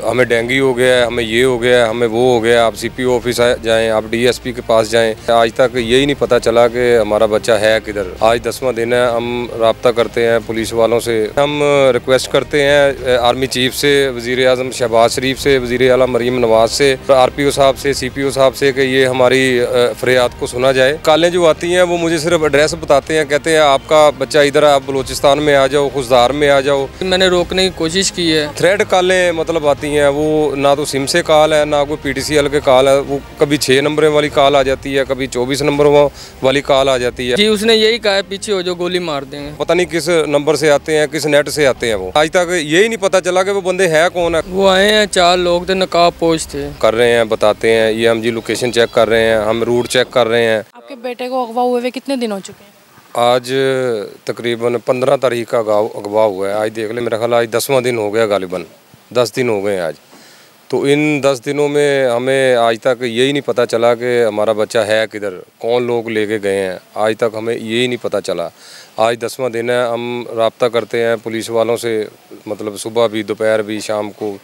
हमें डेंगू हो गया है, हमें ये हो गया है, हमें वो हो गया, आप सीपीओ ऑफिस जाएं, आप डीएसपी के पास जाएं। आज तक यही नहीं पता चला कि हमारा बच्चा है किधर। आज 10वां दिन है, हम राब्ता करते हैं पुलिस वालों से, हम रिक्वेस्ट करते हैं आर्मी चीफ से, वज़ीर आज़म शहबाज शरीफ से, वज़ीर आला मरीम नवाज से, आरपीओ साहब से, सीपीओ साहब से कि ये हमारी फरियाद को सुना जाए। कालें जो आती हैं वो मुझे सिर्फ एड्रेस बताते हैं, कहते हैं आपका बच्चा इधर, आप बलूचिस्तान में आ जाओ, खुशदार में आ जाओ। मैंने रोकने की कोशिश की है। थ्रेड कालें मतलब आती हैं, वो ना तो सिम से कॉल है, ना कोई पीटीसीएल के कॉल है। वो कभी 6 नंबर वाली कॉल आ जाती है, कभी 24 नंबर वाली कॉल आ जाती है। जी उसने यही कहा है पीछे हो जो गोली मार देंगे। पता नहीं किस नंबर से आते हैं, किस नेट से आते हैं। वो आज तक यही नहीं पता चला कि वो बंदे है कौन है। वो आए हैं, 4 लोग थे, नकाब पोश थे। कर रहे हैं, बताते हैं, ये हम जी लोकेशन चेक कर रहे हैं, हम रूट चेक कर रहे हैं। आपके बेटे को अगवा हुए कितने दिन हो चुके हैं? आज तकरीबन 15 तारीख का अगवा हुआ है। आज देख ले, मेरा ख्याल आज 10वां दिन हो गया, गालिबन 10 दिन हो गए आज। तो इन 10 दिनों में हमें आज तक यही नहीं पता चला कि हमारा बच्चा है किधर, कौन लोग लेके गए हैं। आज तक हमें यही नहीं पता चला। आज 10वां दिन है, हम राब्ता करते हैं पुलिस वालों से, मतलब सुबह भी, दोपहर भी, शाम को,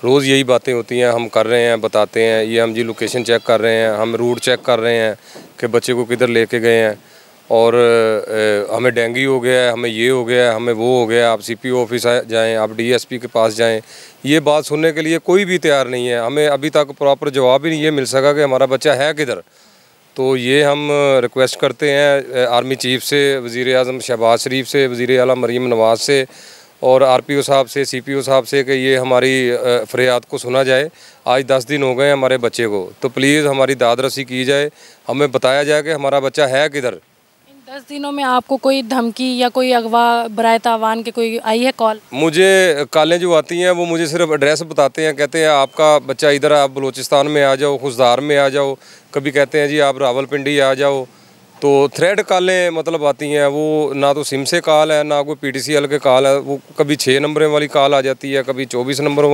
रोज़ यही बातें होती हैं। हम कर रहे हैं, बताते हैं, ये हम जी लोकेशन चेक कर रहे हैं, हम रूट चेक कर रहे हैं कि बच्चे को किधर लेके गए हैं। और हमें डेंगू हो गया है, हमें ये हो गया है, हमें वो हो गया, आप सीपीओ ऑफिस जाएं, आप डीएसपी के पास जाएं। ये बात सुनने के लिए कोई भी तैयार नहीं है। हमें अभी तक प्रॉपर जवाब ही नहीं ये मिल सका कि हमारा बच्चा है किधर। तो ये हम रिक्वेस्ट करते हैं आर्मी चीफ से, वज़ीर आज़म शहबाज शरीफ से, वज़ीर आला मरीम नवाज से और आरपीओ साहब से, सीपीओ साहब से कि ये हमारी फरियाद को सुना जाए। आज 10 दिन हो गए हमारे बच्चे को, तो प्लीज़ हमारी दाद रसी की जाए, हमें बताया जाए कि हमारा बच्चा है किधर। 10 दिनों में आपको कोई धमकी या कोई अगवा बराए तावान के कोई आई है कॉल? मुझे कॉलें जो आती हैं वो मुझे सिर्फ एड्रेस बताते हैं, कहते हैं आपका बच्चा इधर, आप बलूचिस्तान में आ जाओ, खुशदार में आ जाओ। कभी कहते हैं जी आप रावलपिंडी आ जाओ। तो थ्रेड कॉलें मतलब आती हैं, वो ना तो सिम से कॉल है, ना कोई पीटीसीएल के कॉल है। वो कभी 6 नंबर वाली कॉल आ जाती है, कभी 24 नंबर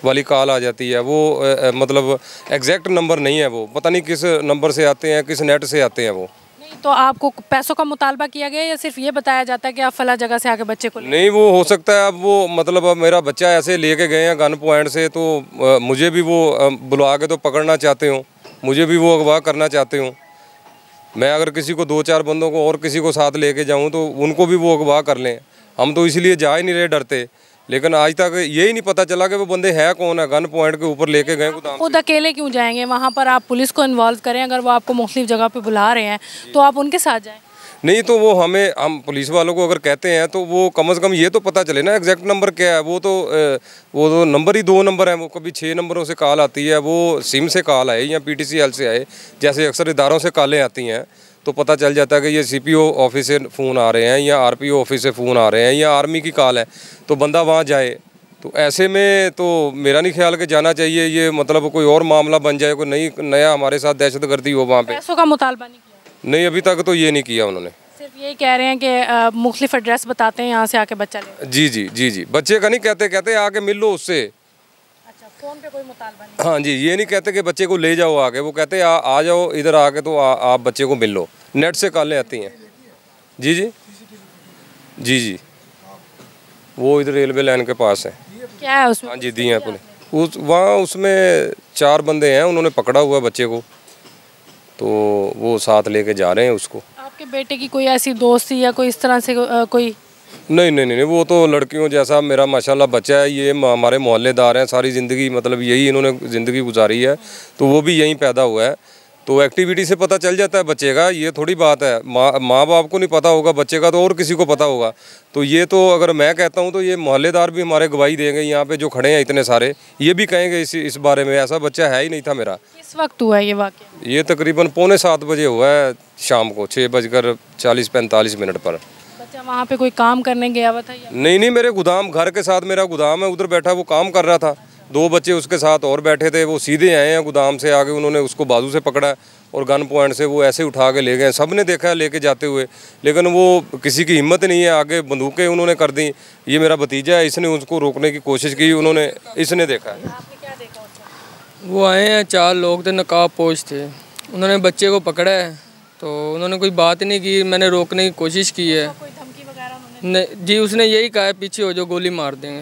वाली कॉल आ जाती है। वो मतलब एग्जैक्ट नंबर नहीं है, वो पता नहीं किस नंबर से आते हैं, किस नेट से आते हैं वो। तो आपको पैसों का मुतालबा किया गया या सिर्फ ये बताया जाता है कि आप फला जगह से आके बच्चे को नहीं, वो हो सकता है अब वो मतलब अब मेरा बच्चा ऐसे लेके गए हैं गन पॉइंट से, तो मुझे भी वो बुला के तो पकड़ना चाहते हो, मुझे भी वो अगवा करना चाहते हो। मैं अगर किसी को 2-4 बंदों को और किसी को साथ लेके जाऊं तो उनको भी वो अगवा कर लें। हम तो इसलिए जा ही नहीं रहे, डरते। लेकिन आज तक यही नहीं पता चला कि वो बंदे हैं कौन है। गन पॉइंट के ऊपर लेके गए गोदाम। खुद अकेले क्यों जाएंगे वहाँ पर? आप पुलिस को इन्वॉल्व करें। अगर वो आपको मुख्तलिफ जगह पे बुला रहे हैं तो आप उनके साथ जाएं। नहीं तो वो हम पुलिस वालों को अगर कहते हैं तो वो कम से कम ये तो पता चले ना एग्जैक्ट नंबर क्या है। वो तो नंबर ही 2 नंबर है। वो कभी 6 नंबरों से कॉल आती है, वो सिम से कॉल आए या पीटीसीएल से आए, जैसे अक्सर इदारों से कॉलें आती हैं, तो पता चल जाता है कि ये सीपीओ ऑफिस से फ़ोन आ रहे हैं या आरपीओ ऑफिस से फ़ोन आ रहे हैं या आर्मी की कॉल है, तो बंदा वहाँ जाए। तो ऐसे में तो मेरा नहीं ख्याल कि जाना चाहिए। ये मतलब कोई और मामला बन जाए, कोई नया हमारे साथ दहशतगर्दी हो वहाँ पे। पैसों का मुतालबा नहीं किया? नहीं, अभी तक तो ये नहीं किया उन्होंने। सिर्फ यही कह रहे हैं कि मुख्तलिफ एड्रेस बताते हैं, यहाँ से आके बच्चा ले। जी, बच्चे का नहीं कहते आके मिल लो उससे। अच्छा, फ़ोन पे कोई मुतालबा नहीं? हाँ जी, ये नहीं कहते कि बच्चे को ले जाओ आके, वो कहते आ जाओ इधर आके, तो आप बच्चे को मिल लो। नेट से कॉलें आती हैं। जी, वो इधर रेलवे लाइन के पास है। क्या है उसमें? हाँ जी, दी हैं पुलिस। वहाँ उसमें 4 बंदे हैं, उन्होंने पकड़ा हुआ है बच्चे को, तो वो साथ लेके जा रहे हैं उसको। आपके बेटे की कोई ऐसी दोस्ती या कोई इस तरह से कोई? नहीं, वो तो लड़कियों जैसा मेरा माशाल्लाह बच्चा है। ये हमारे मोहल्लेदार हैं, सारी ज़िंदगी मतलब यही इन्होंने ज़िंदगी गुजारी है, तो वो भी यहीं पैदा हुआ है। तो एक्टिविटी से पता चल जाता है बच्चे का। ये थोड़ी बात है माँ बाप को नहीं पता होगा बच्चे का, तो और किसी को पता होगा। तो ये तो अगर मैं कहता हूँ तो ये मोहल्लेदार भी हमारे गवाही देंगे, यहाँ पे जो खड़े हैं इतने सारे, ये भी कहेंगे इस बारे में। ऐसा बच्चा है ही नहीं था मेरा। किस वक्त हुआ है ये वाक़या? ये तकरीबन 6:45 बजे हुआ है, शाम को 6:40-45 पर। बच्चा वहाँ पे कोई काम करने गया हुआ था या? नहीं, मेरे गोदाम, घर के साथ मेरा गोदाम है, उधर बैठा वो काम कर रहा था। 2 बच्चे उसके साथ और बैठे थे। वो सीधे आए हैं गोदाम से आगे, उन्होंने उसको बाजू से पकड़ा और गन पॉइंट से वो ऐसे उठा के ले गए। सब ने देखा है लेके जाते हुए, लेकिन वो किसी की हिम्मत नहीं है, आगे बंदूकें उन्होंने कर दी। ये मेरा भतीजा है, इसने उसको रोकने की कोशिश की, इसने देखा है। आपने क्या देखा उससे? वो आए हैं, 4 लोग थे, नकाब पोश थे। उन्होंने बच्चे को पकड़ा है, तो उन्होंने कोई बात नहीं की। मैंने रोकने की कोशिश की है। कोई धमकी वगैरह उन्होंने? जी उसने यही कहा है पीछे हो जो गोली मार देंगे।